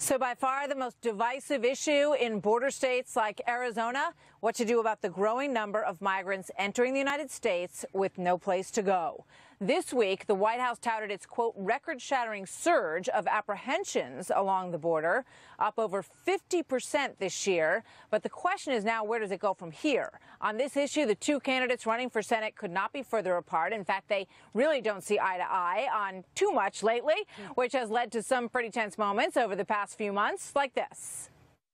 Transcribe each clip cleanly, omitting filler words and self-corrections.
So by far the most divisive issue in border states like Arizona, what to do about the growing number of migrants entering the United States with no place to go. This week, the White House touted its, quote, record-shattering surge of apprehensions along the border, up over 50% this year. But the question is now, where does it go from here? On this issue, the two candidates running for Senate could not be further apart. In fact, they really don't see eye to eye on too much lately, which has led to some pretty tense moments over the past few months, like this.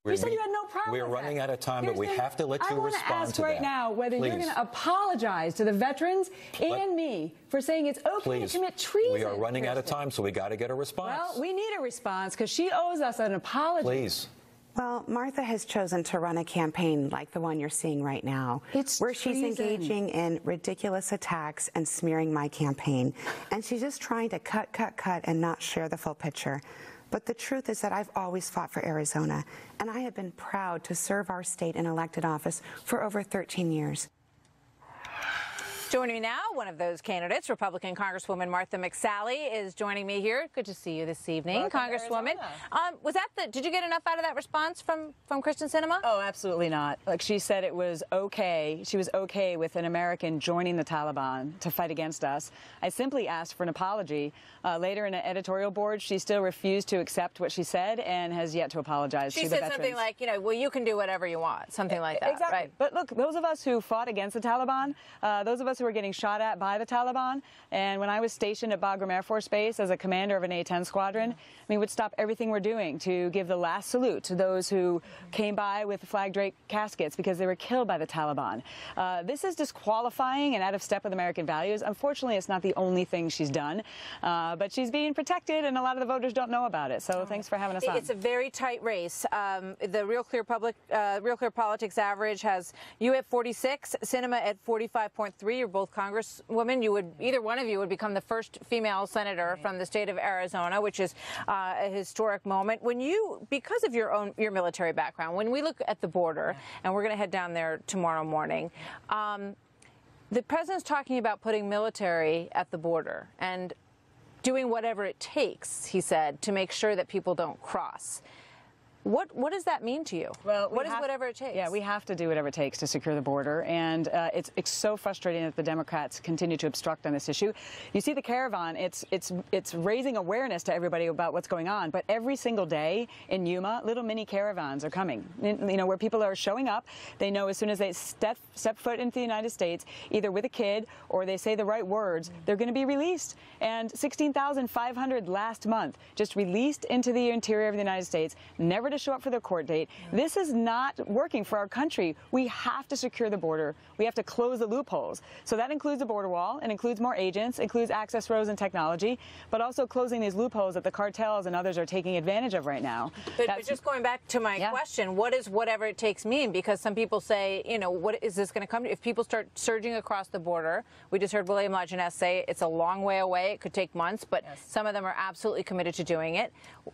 You said you had no problem. We're running out of time, but we have to let you respond to that. I want to ask right now whether you're going to apologize to the veterans and me for saying it's okay to commit treason. We are running out of time, so we got to get a response. Well, we need a response because she owes us an apology. Please. Well, Martha has chosen to run a campaign like the one you're seeing right now, where she's engaging in ridiculous attacks and smearing my campaign. And she's just trying to cut, and not share the full picture. But the truth is that I've always fought for Arizona, and I have been proud to serve our state in elected office for over 13 years. Joining me now, one of those candidates, Republican Congresswoman Martha McSally, is joining me here. Good to see you this evening, Welcome, Congresswoman. Did you get enough out of that response from Kristen Sinema? Oh, absolutely not. Like, she said it was okay. She was okay with an American joining the Taliban to fight against us. I simply asked for an apology. Later in an editorial board, she still refused to accept what she said and has yet to apologize to the veterans. She said something like, well, you can do whatever you want, something like that. Exactly. Right? But look, those of us who fought against the Taliban, those of us who were getting shot at by the Taliban, and when I was stationed at Bagram Air Force Base as a commander of an A-10 squadron, we would stop everything we're doing to give the last salute to those who came by with flag-draped caskets because they were killed by the Taliban. This is disqualifying and out of step with American values. Unfortunately, it's not the only thing she's done, but she's being protected, and a lot of the voters don't know about it. So thanks for having us on. It's a very tight race. The Real Clear Politics average has you at 46, Sinema at 45.3. You're both Congresswomen. Either one of you would become the first female senator from the state of Arizona, which is a historic moment. When you, because of your military background, when we look at the border, and we're going to head down there tomorrow morning, the president's talking about putting military at the border and doing whatever it takes, he said, to make sure that people don't cross. What does that mean to you? Well, what is whatever it takes? Yeah, we have to do whatever it takes to secure the border, and it's so frustrating that the Democrats continue to obstruct on this issue. You see the caravan; it's raising awareness to everybody about what's going on. But every single day in Yuma, little mini caravans are coming. You know, where people are showing up. They know as soon as they step foot into the United States, either with a kid or they say the right words, they're going to be released. And 16,500 last month just released into the interior of the United States, never to show up for their court date. This is not working for our country. We have to secure the border. We have to close the loopholes. So that includes a border wall, it includes more agents, includes access roads and technology, but also closing these loopholes that the cartels and others are taking advantage of right now. But just going back to my question, what does whatever it takes mean? Because some people say, you know, what is this going to come to? If people start surging across the border, we just heard William Lajeunesse say it's a long way away. It could take months, but some of them are absolutely committed to doing it.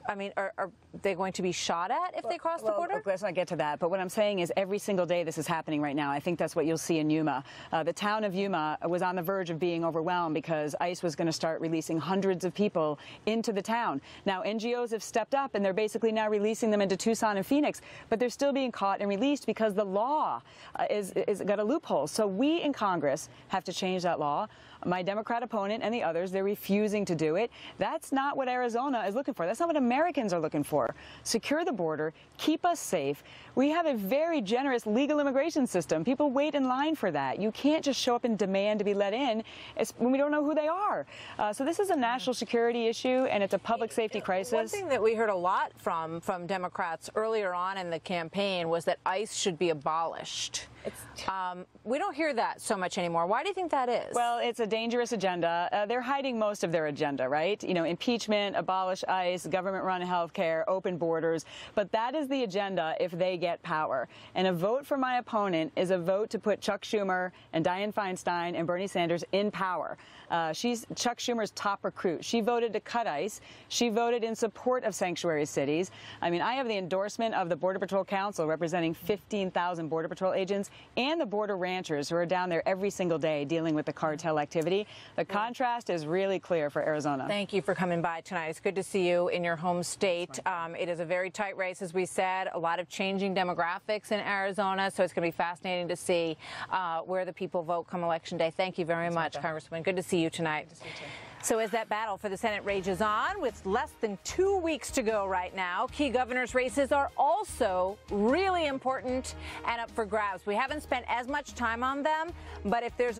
I mean, are they going to be shot at if they cross the border? Let's not get to that. But what I'm saying is every single day this is happening right now. I think that's what you'll see in Yuma. The town of Yuma was on the verge of being overwhelmed because ICE was going to start releasing hundreds of people into the town. Now, NGOs have stepped up, and they're basically now releasing them into Tucson and Phoenix, but they're still being caught and released because the law is got a loophole. So we in Congress have to change that law. My Democrat opponent and the others, they're refusing to do it. That's not what Arizona is looking for. That's not what Americans are looking for. Secure the border, keep us safe. We have a very generous legal immigration system. People wait in line for that. You can't just show up and demand to be let in when we don't know who they are. So this is a national security issue, and it's a public safety crisis. One thing that we heard a lot from Democrats earlier on in the campaign was that ICE should be abolished. We don't hear that so much anymore. Why do you think that is? Well, it's a dangerous agenda. They're hiding most of their agenda, right? You know, impeachment, abolish ICE, government-run health care, open borders. But that is the agenda if they get power. And a vote for my opponent is a vote to put Chuck Schumer and Dianne Feinstein and Bernie Sanders in power. She's Chuck Schumer's top recruit. She voted to cut ICE. She voted in support of sanctuary cities. I mean, I have the endorsement of the Border Patrol Council representing 15,000 Border Patrol agents. and the border ranchers who are down there every single day dealing with the cartel activity. The contrast is really clear for Arizona. Thank you for coming by tonight. It's good to see you in your home state. It is a very tight race, as we said, a lot of changing demographics in Arizona, so it's going to be fascinating to see where the people vote come Election Day. Thank you very much, Congresswoman. Good to see you tonight. So as that battle for the Senate rages on, with less than 2 weeks to go right now, key governors' races are also really important and up for grabs. We haven't spent as much time on them, but if there's